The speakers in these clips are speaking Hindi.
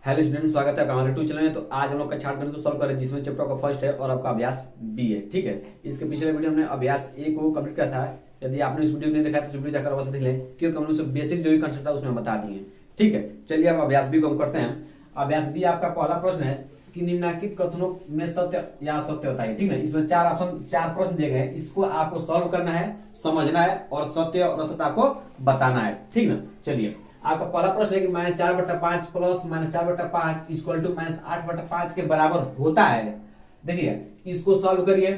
हेलो स्टूडेंट, स्वागत है आपका हमारे ट्यूशन चैनल में। तो आज हम लोग का छाट गणित को सॉल्व करें, जिसमें चैप्टर का फर्स्ट है और आपका अभ्यास बी है। ठीक है, इसके पिछले वीडियो में अभ्यास ए को कंप्लीट किया था। यदि आपने इस वीडियो नहीं देखा तो वीडियो जाकर अवश्य देख लें, क्योंकि हमने उसमें बेसिक जो भी कंसेप्ट था उसमें बता दिए। ठीक है, चलिए अब अभ्यास बी को हम करते हैं। अभ्यास बी आपका पहला प्रश्न है कि निम्नलिखित कथनों में सत्य या असत्य बताइए। ठीक है, इसमें चार प्रश्न दिए गए हैं। इसको आपको सॉल्व करना है, समझना है और सत्य और असत्य आपको बताना है। ठीक ना, चलिए आपका पहला प्रश्न है कि -4/5 प्लस -4/5 इक्वल टू -8/5 के बराबर होता है। देखिए इसको सॉल्व करिए,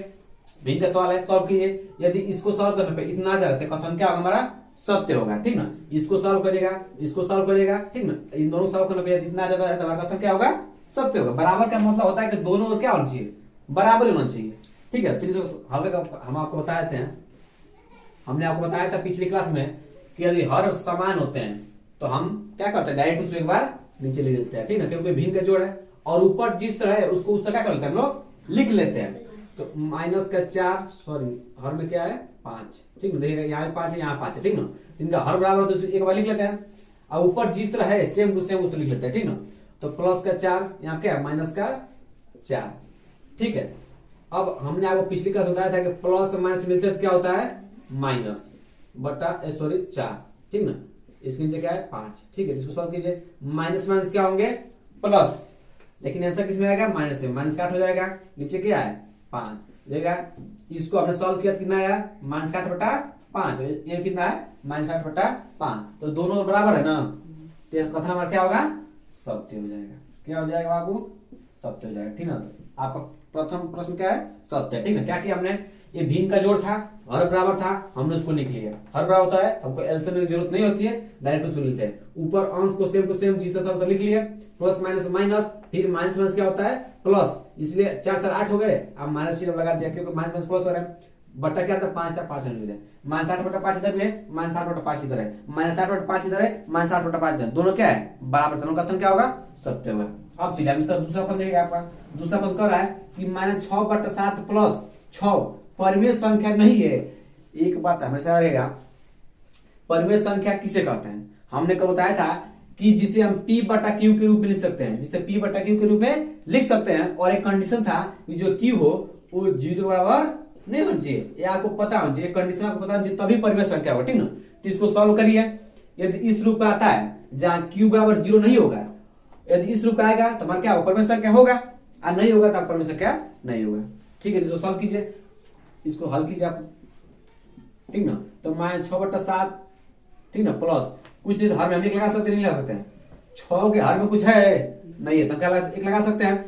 भिन्न का सवाल है, सॉल्व कीजिए। यदि इसको सॉल्व करने पे इतना आ जाता है, कथन क्या होगा हमारा सत्य होगा। ठीक ना, इसको सॉल्व करिएगा, इसको सॉल्व करिएगा। ठीक ना, इन दोनों सॉल्व करने पे यदि इतना आ जाता है तो हमारा कथन क्या होगा सत्य होगा। बराबर का मतलब होता है कि दोनों ओर क्या होना चाहिए, बराबर होना चाहिए। ठीक है, चलिए हम आपको बता देते हैं। हमने आपको बताया था पिछली क्लास में कि यदि हर समान होते हैं तो हम क्या करते हैं, डायरेक्ट उसको एक बार नीचे लिख देते हैं। ठीक है, क्योंकि भिन्न का जोड़ है और ऊपर जिस तरह है उसको उस तरह क्या कर लेते हैं हम लोग, लिख लेते हैं। तो -4 सॉरी हर में क्या है 5। ठीक है, देखिएगा यहाँ 5 है, यहाँ 5 है। ठीक ना, इनका हर बराबर तो एक बार लिख लेते हैं और ऊपर जिस तरह है सेम टू सेम उसको लिख लेते हैं। ठीक ना, तो +4 यहाँ क्या है -4। ठीक है, अब हमने आपको पिछली क्लास बताया था कि प्लस माइनस मिलते तो क्या होता है माइनस बटा सॉरी 4। ठीक ना, इसके नीचे क्या है 5। ठीक है, इसको सॉल्व कीजिए। माइनस माइनस क्या होंगे प्लस, लेकिन आंसर किसमें आएगा माइनस में, -8 हो जाएगा। नीचे क्या है 5 देगा। इसको हमने सॉल्व किया कितना आया -8/5। ये कितना है -8/5। तो दोनों बराबर है ना, तो कथन हमारा क्या होगा सत्य हो जाएगा। क्या हो जाएगा बाबू, सत्य हो जाएगा। ठीक ना, तो आपका प्रथम प्रश्न क्या है सत्य। ठीक है, क्या किया हमने, ये भिन्न का जोड़ था, हर बराबर था, हमने उसको लिख लिया। हर बराबर होता है, हमको एलसीएम की जरूरत नहीं होती है, डायरेक्ट उसको लिखते हैं। ऊपर अंश को सेम टू सेम जिस तरह था लिख लिया, प्लस माइनस माइनस, फिर माइनस माइनस क्या होता है प्लस, इसलिए 4 4 8 हो गए। अब माइनस चिन्ह लगा दिया क्योंकि माइनस माइनस प्लस हो रहा है। बट्टा क्या था 5 था, 5 लिख दिया। -8/5 इधर भी है, -8/5 इधर है, -8/5 इधर है, -8/5 इधर, दोनों क्या है बराबर। दोनों का कथन क्या होगा सत्य होगा। अब चलिए हम इसका दूसरा प्रश्न देखेगा। आपका दूसरा प्रश्न कह रहा है कि -6/7 प्लस 6 परिमेय संख्या नहीं है। एक बात हमेशा रहेगा, परिमेय संख्या किसे कहते हैं। हमने कल बताया था कि जिसे हम P/Q के रूप में लिख सकते हैं, जिसे P/Q के रूप में लिख सकते हैं। और एक कंडीशन था कि जो Q हो वो 0 बराबर नहीं होना चाहिए, ये आपको पता होना चाहिए, कंडीशन आपको पता होना चाहिए, तभी परिमेय संख्या होगा। ठीक ना, तो इसको सॉल्व करिए। यदि इस रूप में आता है जहां Q बराबर 0 नहीं होगा, यदि इस रूप का आएगा तो हमारा क्या होगा परिमेय संख्या होगा, और नहीं होगा तो परिमेय संख्या नहीं होगा। ठीक है, इसको सॉल्व कीजिए, इसको हल कीजिए आप। ठीक ना, तो -6/7 ठीक ना प्लस कुछ नहीं, हर में हम एक लगा सकते नहीं लगा सकते हैं, 6 के हर में कुछ है नहीं है तो क्या एक लगा सकते हैं,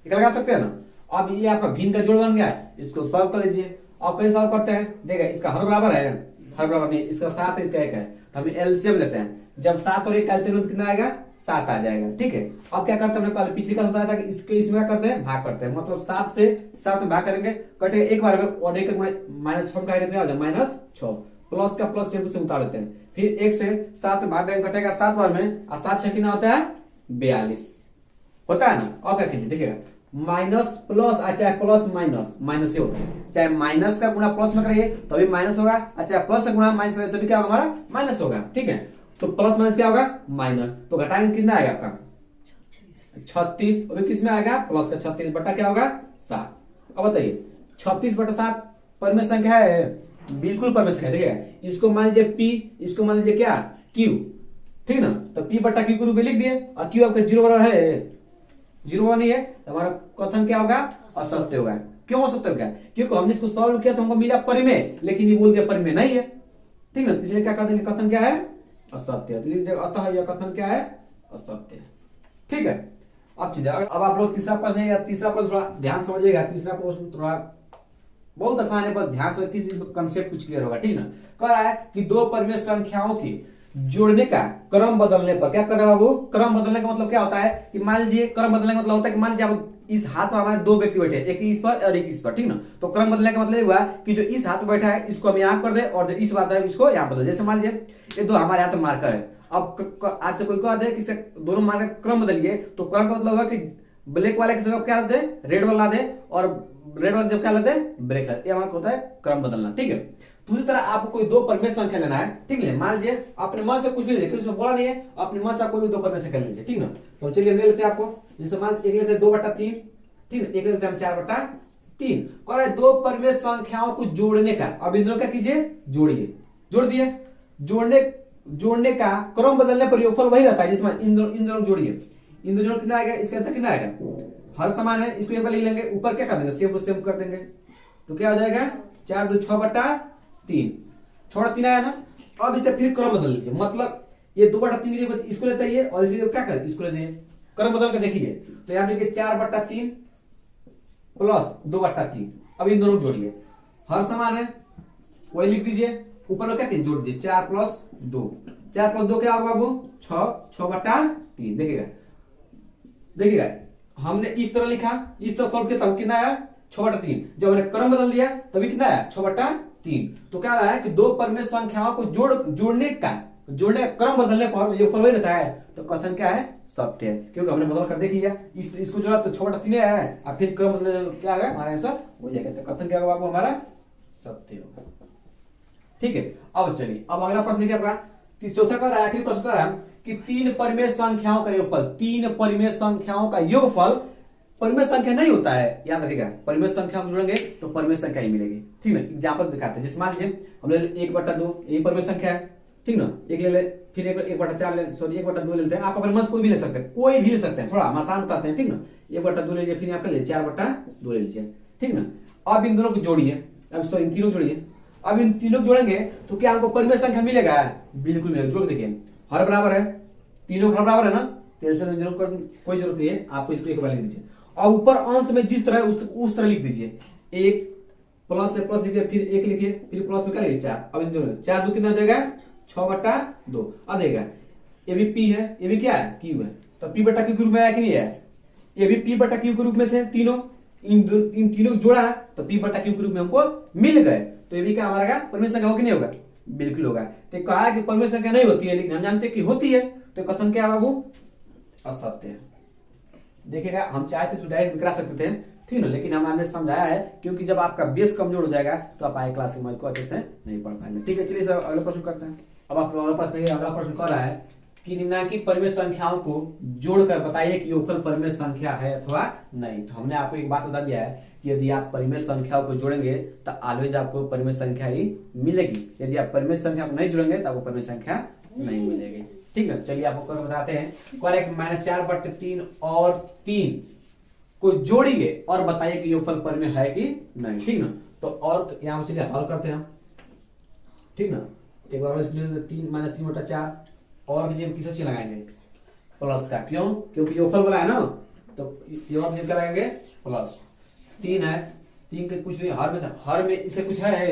एक लगा सकते हैं ना। अब ये आपका भिन्न का जोड़ बन गया, इसको सॉल्व कर लीजिए। अब कैसे सॉल्व करते हैं, देखिए इसका हर बराबर है, हर बराबर नहीं, इसका 7 है, इसका 1 है, तो हम एलसीएम लेते हैं। जब 7 और 1 का एलसीएम कितना आएगा 7 आ जाएगा। ठीक है, अब क्या करते हैं, हमने कल पिछली क्लास बताया था कि इसके इसमें क्या करते हैं भाग करते हैं, मतलब 7 से 7 में भाग करेंगे, कटेगा एक बार में, और एक -6 का कितना हो जाएगा -6, प्लस का प्लस सेम से उतार देते हैं। फिर 1 से 7 में भाग देंगे, कटेगा 7 बार में, और 7 6 कितना होता है 42 होता है ना। अब क्या कीजिए, देखिएगा माइनस प्लस, चाहे प्लस माइनस माइनस ही होता है, चाहे माइनस का गुणा प्लस में करिए तभी माइनस होगा, चाहे प्लस का गुणा माइनस करिए तभी क्या होगा हमारा माइनस होगा। ठीक है, तो प्लस माइनस क्या होगा माइनस, तो घटाएंगे कितना आएगा आपका 36, और किस में आएगा प्लस का 36 बटा क्या होगा 7। अब बताइए 36/7 परिमेय संख्या है, बिल्कुल परिमेय संख्या। देखिए इसको मान लीजिए P, इसको मान लीजिए क्या Q। ठीक ना, तो P/Q के रूप में लिख दिए, और Q आपका 0 बराबर है, 0 नहीं है, तो हमारा कथन क्या होगा असत्य होगा। क्यों असत्य होगा, क्योंकि हमने इसको सॉल्व किया तो हमको मिला परिमेय, लेकिन ये बोल दिया परिमेय नहीं है। ठीक ना, इसलिए क्या कहते हैं कथन क्या है असत्य। अतः यह कथन क्या है असत्य। ठीक है, अब चलिए अब आप लोग तीसरा प्रश्न है, तीसरा प्रश्न थोड़ा ध्यान समझिएगा। तीसरा प्रश्न थोड़ा बहुत आसान है, पर ध्यान से कंसेप्ट कुछ क्लियर होगा। ठीक ना, कह रहा है कि दो परिमेय संख्याओं की जोड़ने का क्रम बदलने पर क्या करना है बाबू, क्रम बदलने का मतलब क्या होता है कि मान लीजिए क्रम बदलने का मतलब होता है कि मान लीजिए आप इस हाथ में हमारे 2 व्यक्ति बैठे, एक इस पर और एक इस पर। ठीक ना, तो क्रम बदलने का मतलब हुआ कि जो इस हाथ में बैठा है इसको हम यहाँ कर दे, और जो इस बात है इसको यहाँ बदल। जैसे मान लीजिए ये दो हमारे हाथ में मार्कर है, अब आज से कोई कह दे कि दोनों मार्कर क्रम बदलिए, तो क्रम का मतलब हुआ कि ब्लैक वाले की जगह क्या दे रेड वाला दे, और रेड वाला जब क्या दे ब्लैक, ये हमारा होता है क्रम बदलना। ठीक है, तो उसी तरह आपको कोई दो परमेय संख्या लेना है, ठीक है। मान लीजिए अपने मन से कुछ भी ले लीजिए, उसमें बोला नहीं है, अपने मन से कोई भी दो परमेय संख्या ले लीजिए, ठीक ना। तो चलिए ले लेते हैं आपको, जैसे मान एक लेते हैं 2/3, ठीक है, एक लेते हैं हम 4/3। कह रहा है दो परमेय संख्याओं को जोड़ने का, अब इन दोनों क्या कीजिए, जोड़िए, जोड़ दिए। जोड़ने का क्रम बदलने पर योगफल वही रहता है, जिसमें इन दोनों जोड़िए, इन दोनों कितना आएगा, इसका आंसर कितना आएगा, हर समान है, इसको एक बार लिख लेंगे, ऊपर क्या कर देंगे, सेम टू सेम कर देंगे, तो क्या हो जाएगा 4 2 6/3, 6/3 आया ना। अब इसे फिर क्रम बदल लीजिए, मतलब ये 2/3 के लिए इसको लेते हैं और इसके क्या करें, इसको लेते हैं, क्रम बदल के देखिए। तो यहाँ देखिए 4/3 प्लस 2/3, अब इन दोनों जोड़िए, हर समान है, वही लिख दीजिए, ऊपर क्या जोड़ दीजिए, 4 + 2, 4 + 2 क्या होगा बाबू, 6/3। देखिएगा हमने इस तरह लिखा, इस तरह सॉल्व किया, तब कितना आया 6/3। जब हमने क्रम बदल दिया तभी कितना आया 6/3। तो क्या रहा है कि दो परमेय संख्याओं को जोड़ने का क्रम बदलने पर योगफल वही रहता है, तो कथन क्या है, सत्य है, क्योंकि हमने बदल कर देख लिया, इसको जोड़ा तो 6/3 आया है, अब फिर क्रम बदल क्या आएगा, हमारा आंसर हो जाएगा, तो कथन क्या होगा बाबू, हमारा सत्य होगा, ठीक है। अब चलिए, अब अगला प्रश्न देखिए आपका, चौथा का आखिरी प्रश्न का है कि तीन परिमेय संख्याओं का योगफल, तीन परिमेय संख्याओं का योगफल परिमेय संख्या नहीं होता है, याद रखिएगा, परिमेय संख्या हम जोड़ेंगे तो परिमेय संख्या ही मिलेगी, ठीक है। एग्जांपल दिखाते हैं, जैसे मान लीजिए हम ले 1/2, यही परिमेय संख्या है, ठीक ना, एक ले फिर 1/4 ले, सॉरी 1/2 लेते हैं, आप अपने मन से कोई भी ले सकते हैं, कोई भी ले सकते हैं, थोड़ा आसान बताते हैं, ठीक ना। 1/2 ले लीजिए, फिर यहाँ पे ले 4/2 ले लीजिए, ठीक ना। अब इन दोनों को जोड़िए, अब सॉरी इन तीनों जोड़िए, अब इन तीनों जोड़ेंगे तो क्या हमको परिमेय संख्या मिलेगा, बिल्कुल मिलेगा। जोड़ देखिए हर बराबर है, तीनों हर बराबर है ना, टेंशन में कोई जरूरत नहीं है, आपको इसको एक बार लिख दीजिए, और ऊपर अंश में जिस तरह उस तरह लिख दीजिए, एक प्लस से प्लस लिखिए, फिर एक लिखिए, फिर प्लस में क्या लिखिए 4, अब इन दोनों 4 2 कितना हो जाएगा 6/2, अब देगा ये भी पी है, ये भी क्या है, क्यू है, तो p/q के रूप में आया कि नहीं है, ये भी p/q के रूप में थे तीनों, इन तीनों को जोड़ा है तो p/q के रूप में हमको मिल गए, तो ये भी क्या हमारा परिमेय संख्या होगा कि नहीं होगा, बिल्कुल होगा। तो कहा है कि परिमेय संख्या नहीं होती है, लेकिन हम जानते हैं कि होती है, तो कथन क्या है बाबू, असत्य है। देखिएगा हम चाहे तो डायरेक्ट करा सकते थे, ठीक ना, लेकिन हमने समझाया है, क्योंकि जब आपका बेस कमजोर हो जाएगा तो आप आए क्लास को अच्छे से नहीं पढ़ पाएंगे, ठीक है। चलिए सर अगला प्रश्न करते हैं। अब आप अगला प्रश्न कर रहा है कि निम्नलिखित परिमेय संख्याओं को जोड़कर बताइए कि योगफल परिमेय संख्या है अथवा नहीं। तो हमने आपको एक बात बता दिया है कि यदि आप परिमेय संख्याओं को जोड़ेंगे तो ऑलवेज आपको परिमेय संख्या ही मिलेगी, यदि आप परिमेय संख्या को नहीं जोड़ेंगे तो आपको परिमेय संख्या नहीं मिलेगी, ठीक है। चलिए आपको बताते हैं, -4/3 और 3 को जोड़िए और बताइए कि योगफल परिमेय है कि नहीं, ठीक ना। तो और यहाँ चलिए हल करते हैं, ठीक ना। एक बार 3 -3/4 और भी जेब किसे लगाएंगे, प्लस का, क्यों, क्योंकि योगफल बोला है ना, तो इस जवाब जेब का लगाएंगे प्लस। 3 है, 3 के कुछ नहीं, हर में इसे कुछ है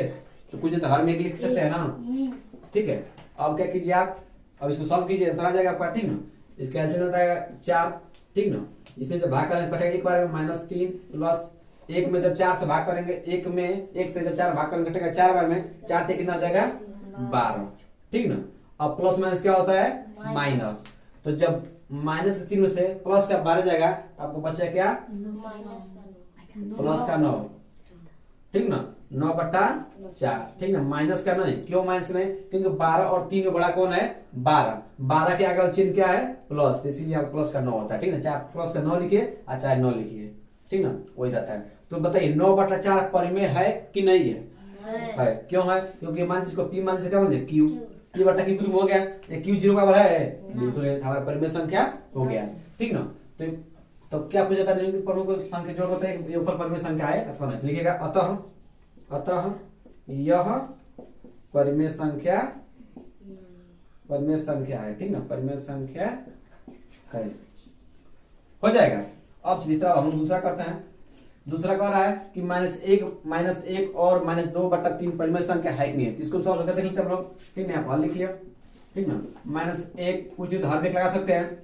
तो कुछ तो हर में एक लिख सकते हैं ना, ठीक है। अब क्या कीजिए आप, अब इसको सॉल्व कीजिए, आंसर आ जाएगा आपका, ठीक ना। इसका आंसर होता है 4, ठीक ना। इसमें जब भाग करेंगे कटेगा एक बार में -3 प्लस 1 में जब 4 से भाग करेंगे, 1 से जब 4 भाग करेंगे कटेगा 4 बार में, 4 से कितना हो जाएगा 12, ठीक ना। अब प्लस माइनस क्या होता है, माइनस, तो जब -3 में से प्लस का 12 जाएगा तो आपको बचेगा क्या, प्लस का 9, ठीक ना, 9/4, ठीक ना। माइनस का नहीं, क्यों माइनस का नहीं, क्योंकि 12 और 3 में बड़ा कौन है, 12 के आगे चिन्ह क्या है, प्लस, तो इसीलिए प्लस का 9 होता है, ठीक ना। चाहे प्लस का 9 लिखिए और चाहे 9 लिखिए, ठीक ना, वही रहता है। तो बताइए 9/4 परिमेय है कि नहीं है, क्यों है, क्योंकि मान इसको p मान से क्या बोले, q, p/q हो गया, ये q 0 का बराबर है, बिल्कुल हमारा परिमेय संख्या हो गया, ठीक ना। तो क्या पूछा था, प्रमुख संख्या जोड़ बताइए योगफल परिमेय संख्या है अथवा नहीं, लिखिएगा अतः यह परिमेय संख्या है, ठीक ना, परिमेय संख्या है, हो जाएगा। अब इस तरह हम दूसरा करते हैं, दूसरा कह रहा है कि -1 और -2/3 परिमेय संख्या है कि नहीं है, तो इसको सॉल्व करके देख लेते हैं हम लोग, ठीक ना। हल लिखिए, ठीक ना, -1 कुछ हर में लगा सकते हैं,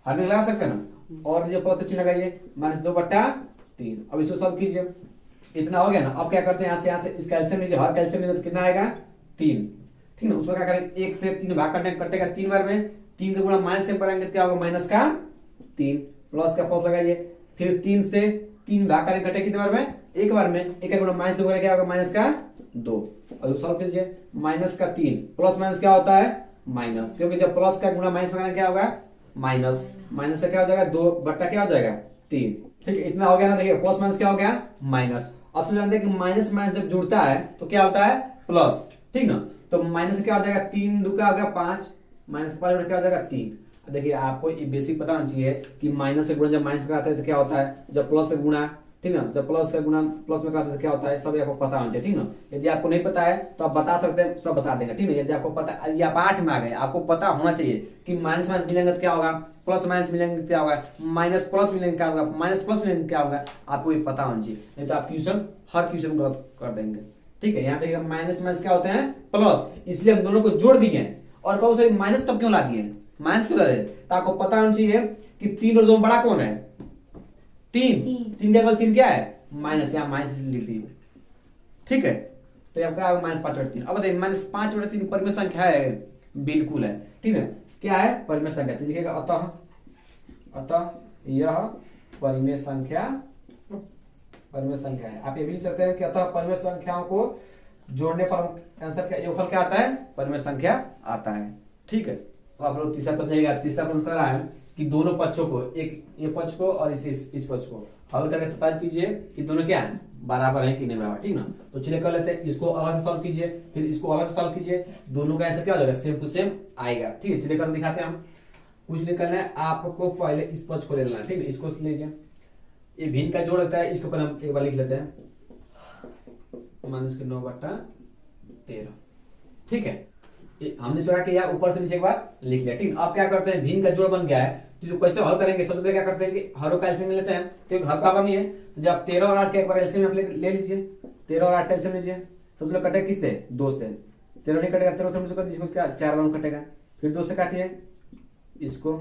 हर में लगा सकते हैं ना, और जो प्लस का चिन्ह लगाइए -2/3, अब इसको सॉल्व कीजिए, इतना हो गया ना। अब क्या करते हैं, यहाँ से इस कैल्शियम लीजिए, हर कैल्शियम लीजिए तो कितना आएगा 3, ठीक ना। उसको क्या करें, 1 से 3 भाग कटेगा 3 बार में, 3 का गुणा माइनस से करेंगे क्या होगा, -3, प्लस का प्लस लगाइए, फिर 3 से 3 भाग करें घटे कितने बार में, एक बार में। एक गुणा माइनस 2 करें क्या होगा, माइनस का 2। और सॉल्व कीजिए, माइनस का 3 प्लस माइनस क्या होता है, माइनस, क्योंकि जब प्लस का गुणा माइनस में क्या होगा, माइनस। माइनस से क्या हो जाएगा, 2 बट्टा क्या हो जाएगा 3। ठीक है, इतना हो गया ना। देखिए प्लस माइनस क्या हो गया, माइनस। अब से जानते हैं कि माइनस माइनस जब जुड़ता है तो क्या होता है, प्लस। ठीक ना, तो माइनस क्या हो जाएगा, 3 2 का हो गया 5, माइनस 5 क्या हो जाएगा 3। देखिए आपको ये बेसिक पता होना चाहिए कि माइनस से गुणा जब माइनस में कराते हैं तो क्या होता है, जब प्लस से गुणा, ठीक ना, जब प्लस का गुणा प्लस में कराते हैं तो क्या होता है, सब आपको पता होना चाहिए। ठीक ना, यदि आपको नहीं पता है तो आप बता सकते हैं, सब बता देंगे। ठीक है, यदि आपको पता, यदि आप 8 में आ गए, आपको पता होना चाहिए कि माइनस माइनस मिलेंगे तो क्या होगा, प्लस माइनस मिलेंगे क्या होगा, माइनस प्लस मिलेंगे क्या होगा, माइनस प्लस मिलेंगे क्या होगा, आपको ये पता होना चाहिए। नहीं तो आप क्वेश्चन हर क्वेश्चन गलत कर देंगे। ठीक है, यहाँ देखिए माइनस माइनस क्या होते हैं, प्लस, इसलिए हम दोनों को जोड़ दिए। और कहो सर माइनस तब क्यों ला दिए, माइनस क्यों ला दिए, तो आपको पता होना चाहिए कि 3 और 2 बड़ा कौन है, 3 का अगला चिन्ह क्या है, माइनस, यहाँ माइनस लिख दिए। ठीक है, तो आपका माइनस 5/3। अब बताइए माइनस 5/3 परिमेय संख्या है, बिल्कुल है। ठीक है, क्या है, परिमेय संख्या। तो लिखिएगा अतः यह परिमेय संख्या है। आप ये भी लिख सकते हैं कि अतः परिमेय संख्याओं को जोड़ने पर आंसर क्या, योगफल क्या आता है, परिमेय संख्या आता है। ठीक है, तो आप लोग तीसरा प्रश्न जाएगा। तीसरा प्रश्न कर रहा है कि दोनों पक्षों को, एक ये पक्ष को और इस पक्ष को हल करके सत्यापित कीजिए कि दोनों क्या है, बराबर है कि नहीं बराबर। ठीक ना, तो चलिए कर लेते हैं, इसको अलग से सॉल्व कीजिए, फिर इसको अलग से सॉल्व कीजिए, दोनों का आंसर क्या हो जाएगा, सेम टू सेम आएगा। ठीक है, चलिए कर दिखाते हैं हम। कुछ नहीं करना है, आपको पहले इस पक्ष को ले लेना है। ठीक है, इसको लीजिए, ये भिन्न का जोड़ होता है, इसको पहले हम एक बार लिख लेते हैं, -9/13। ठीक है, हमने सोचा कि यार ऊपर से नीचे एक बार लिख लिया। ठीक, अब क्या करते हैं, भिन्न का जोड़ बन गया है, तो इसको कैसे हल करेंगे, सबसे पहले क्या करते हैं कि हरों का एलसीएम लेते हैं, क्योंकि हर बराबर नहीं है। तो जब 13 और 8 का एक बार एलसीएम ले लीजिए, 13 और 8 का एलसीएम लीजिए। सबसे पहले कटेगा किससे, 2 से, 13 नहीं कटेगा, 13 से मुझे कर, इसको क्या 4 बार कटेगा, फिर 2 से काटिए इसको,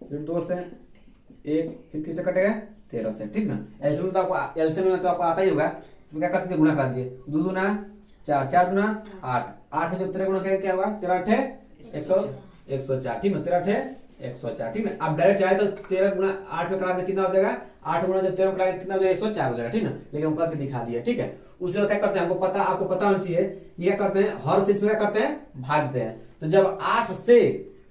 फिर 2 से 1, फिर किससे कटेगा, 13 से। ठीक ना, एलसीएम तो आपको, एलसीएम तो आपको आता ही होगा, तो क्या करते हैं, गुणा कर दीजिए, 2 दूना 4, 4 दूना 8, 8 में जब 13 गुणा करेंगे क्या होगा, 13 8 104। ठीक है, 13 8 104। ठीक है, आप डायरेक्ट चाहे तो 13 गुणा 8 में करा दे, कितना हो जाएगा, 8 गुणा जब 13 में कराएंगे कितना हो जाएगा, 104 हो जाएगा। ठीक ना, लेकिन हम करके दिखा दिया। ठीक है, उसके बाद क्या करते हैं, आपको पता होना चाहिए, ये क्या करते हैं, हर से इसमें क्या करते हैं, भागते हैं। तो जब 8 से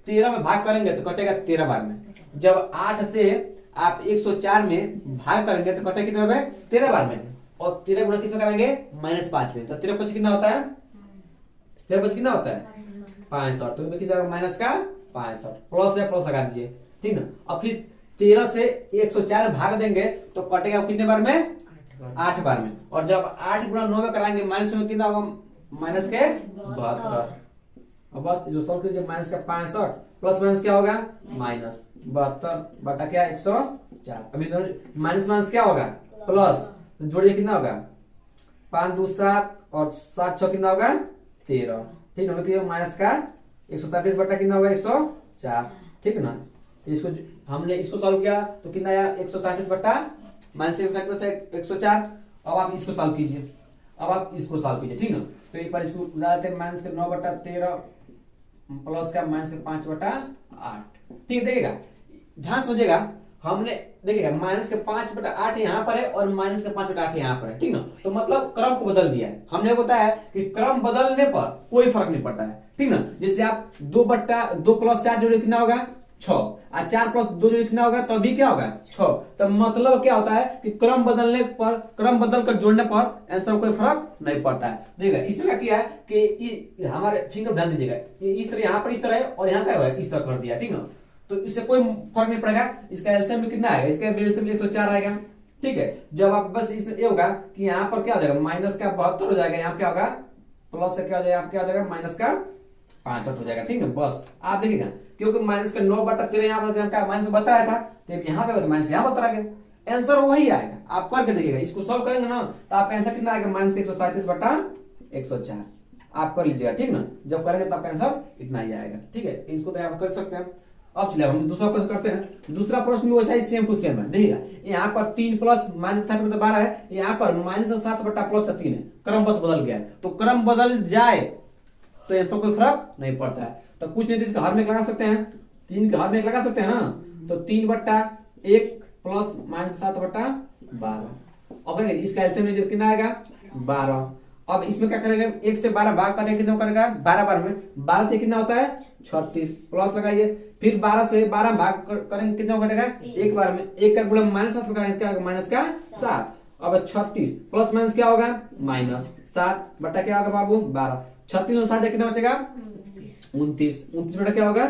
13 में भाग करेंगे तो कटेगा 13 बार में। जब 8 से आप 104 में भाग करेंगे तो कटेगा कितने बार में, 13 बार में। और 13 गुणा किसमें करेंगे, -5 में। तो 13 पीछे कितना होता है, 13 पीछे कितना होता है, 65। तो कितना माइनस का 65, प्लस है प्लस लगा दीजिए। ठीक ना, अब फिर 13 से 104 भाग देंगे तो कटेगा कितने बार में, 8 बार में। और जब 8 गुणा 9 में कराएंगे माइनस में कितना होगा, माइनस के 72। अब बस जो सॉल्व कीजिए, माइनस का 65 प्लस माइनस क्या होगा, -72 बटा क्या 104। अभी माइनस माइनस क्या होगा, प्लस, तो जोड़िए कितना होगा, 5 2 7 और 7 6 कितना होगा 13। ठीक है, माइनस का 137 बटा कितना होगा 104। ठीक है ना, इसको हमने इसको सॉल्व किया तो कितना आया, 137 बटा -104। अब आप इसको सॉल्व कीजिए, ठीक ना। तो एक बार इसको डालते हैं, -9/13 प्लस का -5/8। ठीक है, देखिएगा ध्यान समझिएगा, हमने देखिएगा -5/8 यहाँ पर है और -5/8 यहाँ पर है। ठीक ना, तो मतलब क्रम को बदल दिया है। हमने बताया कि क्रम बदलने पर कोई फर्क नहीं पड़ता है। ठीक ना, जैसे आप 2 + 4 जोड़े कितना होगा 6, और 4 + 2 जोड़े कितना होगा, तभी क्या होगा 6। तो मतलब क्या होता है कि क्रम बदल कर जोड़ने पर आंसर कोई फर्क नहीं पड़ता है। देखिएगा इसमें क्या किया है कि हमारे फिंगर ध्यान दीजिएगा, इस तरह यहाँ पर इस तरह है और यहाँ क्या है इस तरह कर दिया। ठीक ना, तो इससे कोई फर्क नहीं पड़ेगा। इसका एलसीएम में कितना आएगा, इसका एलसीएम 104 आएगा। ठीक है, जब आप बस इसमें ये होगा कि यहाँ पर क्या हो जाएगा, माइनस का 72 हो जाएगा, यहाँ क्या होगा प्लस से क्या हो जाएगा, यहाँ क्या हो जाएगा माइनस का 65 हो जाएगा। ठीक है, बस आप देखिएगा, क्योंकि माइनस का 9/13 यहाँ पर माइनस बताया था, तो यहाँ पे माइनस यहाँ बता गया, आंसर वही आएगा। आप करके देखिएगा, इसको सॉल्व करेंगे ना तो आपका आंसर कितना आएगा, -137/104। आप कर लीजिएगा। ठीक ना, जब करेंगे तो आपका आंसर इतना ही आएगा। ठीक है, इसको तो आप कर सकते हैं। अब चलिए हम दूसरा प्रश्न करते हैं। दूसरा प्रश्न भी वैसा ही सेम टू सेम है। देखिएगा यहाँ पर 3 प्लस -7/12 है, यहाँ पर -7/+3 है। क्रम बस बदल गया है, तो क्रम बदल जाए तो आंसर कोई फर्क नहीं पड़ता है। तो कुछ नहीं, इसका हर में लगा सकते हैं, 3 के हर में लगा सकते हैं ना, तो 3/1 प्लस -7/12। अब इसका एलसीएम लीजिए कितना आएगा 12। अब इसमें क्या करेंगे 1 से 12 भाग करेंगे कितना करेगा 12 बार में 12 से कितना होता है 36 प्लस लगाइए। फिर 12 से 12 भाग करेंगे कितना करेगा एक बार में 1 का गुणा -7 करेंगे क्या माइनस का 7। अब 36 प्लस माइनस क्या होगा -7 बटा क्या होगा बाबू 12। 36 और 60 कितना बचेगा 29 बटा क्या होगा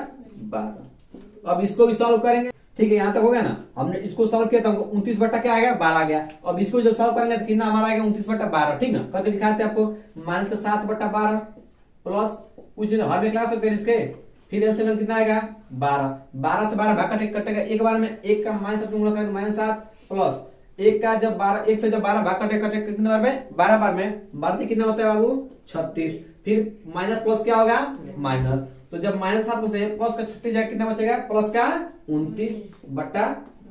12। अब इसको भी सॉल्व करेंगे ठीक है, यहाँ तक हो गया ना। हमने इसको सॉल्व किया तो हमको 29 बटा क्या आएगा 12 आ गया। अब इसको जब सॉल्व करेंगे तो कितना हमारा आएगा 29 बटा 12 ठीक ना। करके दिखाते हैं आपको माइनस का 7 बटा 12 प्लस कुछ दिन हर में क्लास सकते हैं इसके। फिर एलसीएम कितना आएगा 12 से 12 भाग कटेगा एक बार में 1 का -7 गुणा करेंगे -7 प्लस 1 का जब 1 से जब 12 भाग कटेगा कितने बार में 12 बार में 12 से कितना होता है बाबू 36। फिर माइनस प्लस क्या होगा माइनस। तो जब -7 से प्लस का 36 जाएगा कितना बचेगा प्लस का 29 बटा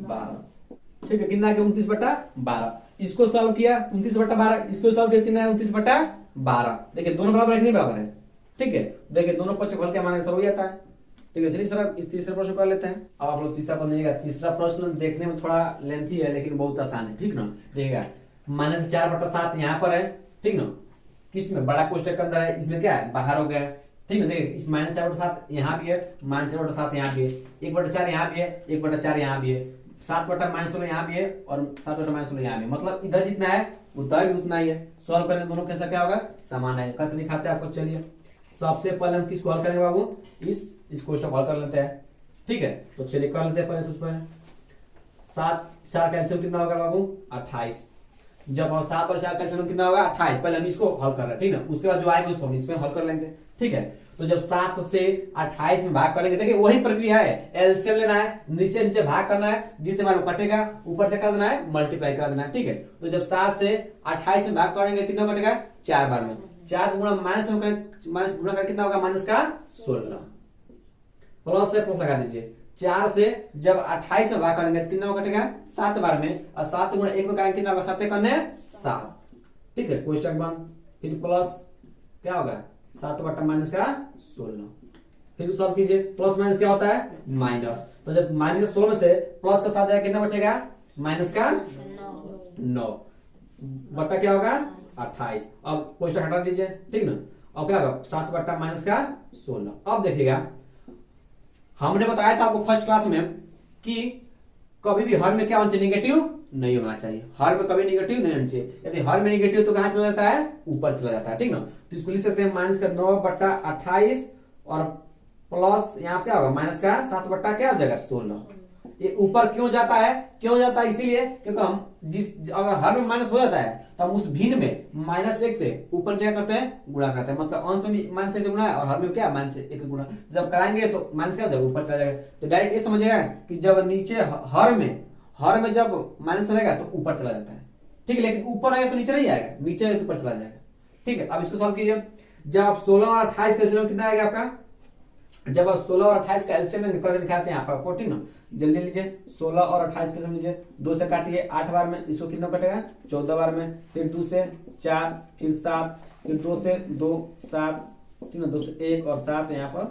12 ठीक है। कितना आ गया 29 बटा 12। इसको सॉल्व किया 29 बटा 12 इसको सॉल्व किया कितना है 29 बटा 12। देखिए दोनों बराबर है नहीं बराबर है ठीक है। देखिए दोनों पक्ष खोल के हमारा आंसर हो जाता है ठीक है। चलिए सर इस तीसरे प्रश्न कर लेते हैं। अब आप लोग तीसरा प्रश्न देखिएगा। तीसरा प्रश्न देखने में थोड़ा लेंथी है लेकिन बहुत आसान है ठीक ना। देखिएगा -4 बटा 7 यहाँ पर है ठीक ना। किस में बड़ा कोष्टक के अंदर है इसमें क्या है बाहर हो गया ठीक है। देखिए इस -4 बटा 7 यहाँ भी है -4 बटा 7 यहाँ भी है 1 बटा 4 यहाँ भी है 1 बटा 4 यहाँ भी है 7 बटा -16 यहाँ भी है और 7 बटा -16 यहाँ भी है। मतलब इधर जितना है उधर भी उतना ही है। सॉल्व करेंगे दोनों कैसा क्या होगा समान है। करके दिखाते हैं आपको। चलिए सबसे पहले हम किसको हल करेंगे बाबू इस कोष्टक हल कर लेते हैं ठीक है। तो चलिए कर लेते हैं पहले सबसे पहले 7 4 का एलसीएम कितना होगा बाबू 28। जब 7 और 4 का एलसीएम कितना होगा 28। पहले हम इसको हल कर रहे हैं ठीक ना। उसके बाद जो आएगा उसको हम इसमें हल कर लेंगे ठीक है। तो जब 7 से 28 में भाग करेंगे देखिए वही प्रक्रिया है। एलसीएम लेना है नीचे नीचे भाग करना है जितने बार में कटेगा ऊपर से कर देना है मल्टीप्लाई करा देना है ठीक है। तो जब 7 से 28 में भाग करेंगे कितना कटेगा 4 बार में 4 गुणा माइनस गुणा करके कितना होगा -16 प्लस से प्लस लगा दीजिए। 4 से जब 28 में भाग करेंगे कितना कटेगा 7 बार में और 7 गुणा 1 में करेंगे कितना होगा 7 करने 7 ठीक है। कोष्टक बंद। फिर प्लस क्या होगा 7 बटा -16 फिर सॉल्व कीजिए। प्लस माइनस क्या होता है माइनस। तो जब -16 में से प्लस का 7 जाएगा कितना बचेगा -9 बटा क्या होगा 28। अब कोष्टक हटा दीजिए ठीक ना। अब क्या होगा 7 बटा -16। अब देखिएगा हमने बताया था आपको फर्स्ट क्लास में कि कभी भी हर में क्या होना चाहिए नेगेटिव नहीं होना चाहिए। हर में कभी नेगेटिव नहीं होना चाहिए। यदि हर में नेगेटिव तो कहां चला जाता है ऊपर चला जाता है ठीक ना। तो इसको लिख सकते हैं -9 बटा 28 और प्लस यहाँ क्या होगा -7 बटा क्या हो जाएगा 16। ये ऊपर क्यों जाता है इसीलिए क्योंकि हम अगर हर में माइनस हो जाता है तो हम उस भिन्न में -1 से ऊपर क्या करते हैं गुणा करते हैं। मतलब अंश में -1 से गुणा है और हर में क्या -1 गुणा जब कराएंगे तो माइनस क्या हो जाएगा ऊपर चला जाएगा। तो डायरेक्ट ये समझिएगा कि जब नीचे हर में जब माइनस रहेगा तो ऊपर चला जाता है ठीक है। लेकिन ऊपर आएगा तो नीचे नहीं आएगा नीचे आएगा तो ऊपर चला जाएगा ठीक है। अब इसको सॉल्व कीजिए। जब आप 16 और 28 का एलसीएम कितना आएगा आपका। जब आप 16 और 28 का एलसीएम निकाल दिखाते हैं आपको ठीक ना। जल्दी लीजिए 16 और 28 का एलसीएम लीजिए 2 से काटिए 8 बार में इसको कितना कटेगा 14 बार में। फिर 2 से 4 फिर 7 फिर 2 से 2 7 ठीक ना 2 से 1 और 7 यहाँ पर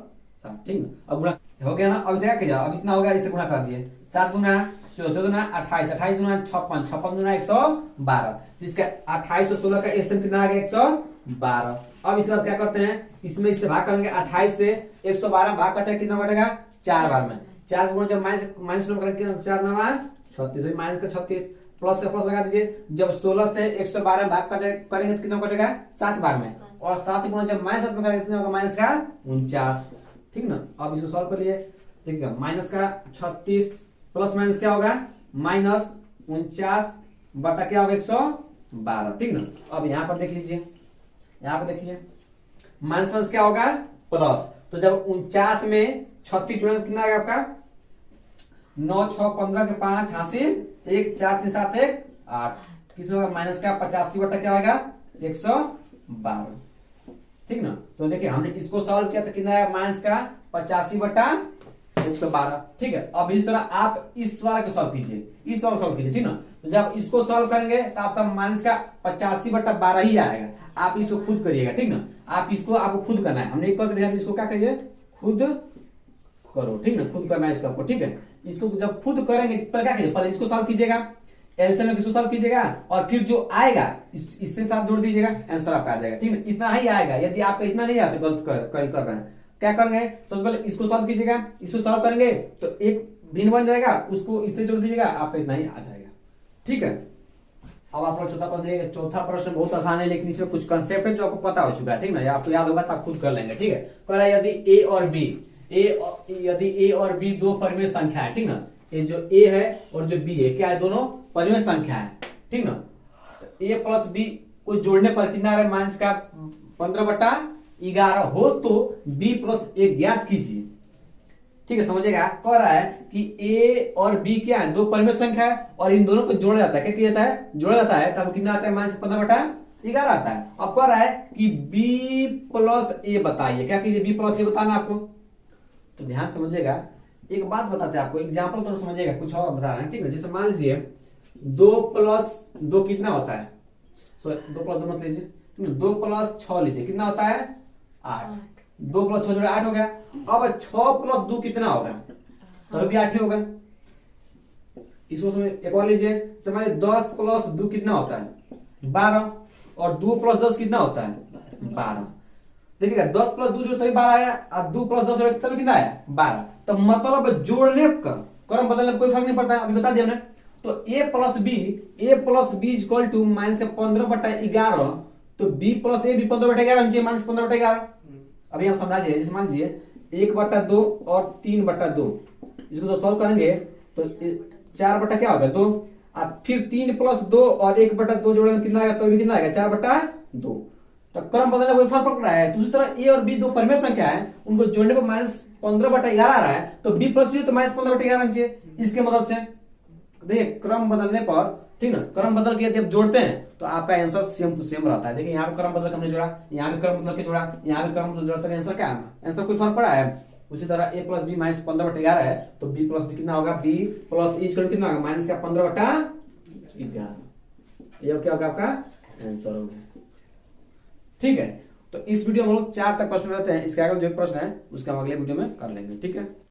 7 ठीक ना। अब गुणा हो गया ना। अब इसे क्या कीजिए अब इतना होगा इसे गुणा कर दीजिए 7 गुना 14 गुना 28 28 गुना 56 56 गुना 112। इसका 28 और 16 का एलसीएम कितना आ गया 112। अब इसके बाद क्या करते हैं इसमें इससे भाग करेंगे 28 से 112 भाग कटेगा कितना कटेगा 4 बार में 4 गुना जब माइनस करेंगे 4 9 36 माइनस का 36 प्लस का प्लस लगा दीजिए। जब 16 से 112 भाग करेंगे तो कितना कटेगा 7 बार में और 7 गुना जब -7 में करेंगे कितना होगा -49 ठीक ना। अब इसको सॉल्व कर लिए देखिएगा माइनस का 36 प्लस माइनस क्या होगा -49 बटा क्या होगा 112 ठीक ना। अब यहाँ पर देख लीजिए यहाँ पर देखिए माइनस क्या होगा प्लस। तो जब 49 में 36 जोड़ेंगे कितना आएगा आपका 9 6 15 के 5 हासिल 1 4 3 7 1 8 किसमें होगा माइनस का 85 बटा क्या आएगा 112 ठीक ना। तो देखिए हमने इसको सॉल्व किया तो कितना आया माइनस का 85 बटा 112 ठीक है। अब इस तरह आप इस वाला को सॉल्व कीजिए इस वाला सॉल्व कीजिए ठीक ना। तो जब इसको सॉल्व करेंगे तो आपका माइनस का 85 बटा 12 ही आएगा। आप इसको खुद करिएगा ठीक ना। आप इसको आपको खुद करना है। हमने एक कर दिया इसको क्या करिए खुद करो ठीक ना। खुद करना है इसको आपको ठीक है। इसको जब खुद करेंगे पहले क्या कीजिए पहले इसको सॉल्व कीजिएगा एलसीएम में किसको सॉल्व कीजिएगा और फिर जो आएगा इससे साथ जोड़ दीजिएगा, आंसर आपका आ जाएगा। ठीक है, इतना ही आएगा। यदि आपका इतना नहीं आता गलत कर रहे हैं, क्या करेंगे, सबसे पहले इसको सॉल्व कीजिएगा, इसको सॉल्व करेंगे तो एक भिन्न बन जाएगा, उसको इससे जोड़ दीजिएगा, आपका इतना ही आ जाएगा। ठीक है, अब आप लोग चौथा प्रश्न देखिए। चौथा प्रश्न बहुत आसान है, लेकिन इसमें कुछ कंसेप्ट है जो आपको पता हो चुका है। ठीक है, आपको याद होगा तो आप खुद कर लेंगे। ठीक है, कह रहा है यदि ए और बी दो परिमेय संख्या है, ठीक ना, ये जो ए है और जो बी है क्या है, दोनों परिमेय संख्या है। ठीक ना, तो ए प्लस बी को जोड़ने पर कितना आ रहा है, माइनस का 15/11 हो तो बी प्लस ए ज्ञात कीजिए। ठीक है, समझिएगा, कह रहा है कि ए और बी क्या है, दो परिमेय संख्या है और इन दोनों को जोड़ा जाता है। क्या किया जाता है, जोड़ा जाता है, तब कितना आता है, माइनस 15/11 आता है। अब कह रहा है कि बी प्लस ए बताइए। क्या कीजिए, बी प्लस ए बताना आपको। तो ध्यान समझिएगा, एक बात बताते हैं आपको, एग्जाम्पल तो समझिएगा, कुछ और बता रहे हैं। ठीक है, जैसे मान लीजिए 2+2 कितना होता है, 2+2 मत लीजिए, 2 + 6 लीजिए, कितना होता है, 8। 2 + 6 जोड़े 8 हो गया। अब 6 + 2 कितना होगा, तो भी 8 ही होगा। इसको समझ, एक और लीजिए, समझ 10 + 2 कितना होता है, 12, और 2 + 10 कितना होता है, 12। देखिएगा 10 + 2 जो तभी 12 आया, और 2 + 10 तभी कितना आया, 12। तो मतलब जोड़ने का क्रम बदलने में कोई फर्क नहीं पड़ता, अभी बता दिया हमने। तो a + b equal to minus 15/11, तो b + a भी 15/11 नीचे माइनस 15/11। अभी हम समझा दिए, जैसे मान लीजिए 1/2 और 3/2, इसको तो सॉल्व करेंगे तो 4 क्या होगा, 2, और फिर 3 + 2 और 1/2 जोड़ेंगे कितना आएगा, तो भी कितना आएगा, 4/2। तो क्रम बदलने कोई फर्क पड़ रहा है। दूसरी तरह ए और बी दो परिमेय संख्या है, उनको जोड़ने पर माइनस 15/11 आ रहा है, तो बी प्लस बी तो माइनस 15/11 नीचे, इसके मदद से देखिए क्रम बदलने पर, ठीक ना, क्रम बदल के यदि आप जोड़ते हैं तो आपका आंसर सेम टू सेम रहता है। देखिए यहाँ पे क्रम बदल के हमने जोड़ा, यहाँ पे क्रम बदल के जोड़ा, यहाँ पे क्रम बदल जोड़ा, तो आंसर क्या है, आंसर कोई फर्क पड़ा है। उसी तरह a + b माइनस 15/11 है, तो b + b कितना होगा, b + e कितना होगा, माइनस का 15/11। ये क्या होगा आपका आंसर होगा। ठीक है, तो इस वीडियो में हम लोग 4 तक प्रश्न रहते हैं, इसके आगे जो प्रश्न है उसका हम अगले वीडियो में कर लेंगे। ठीक है।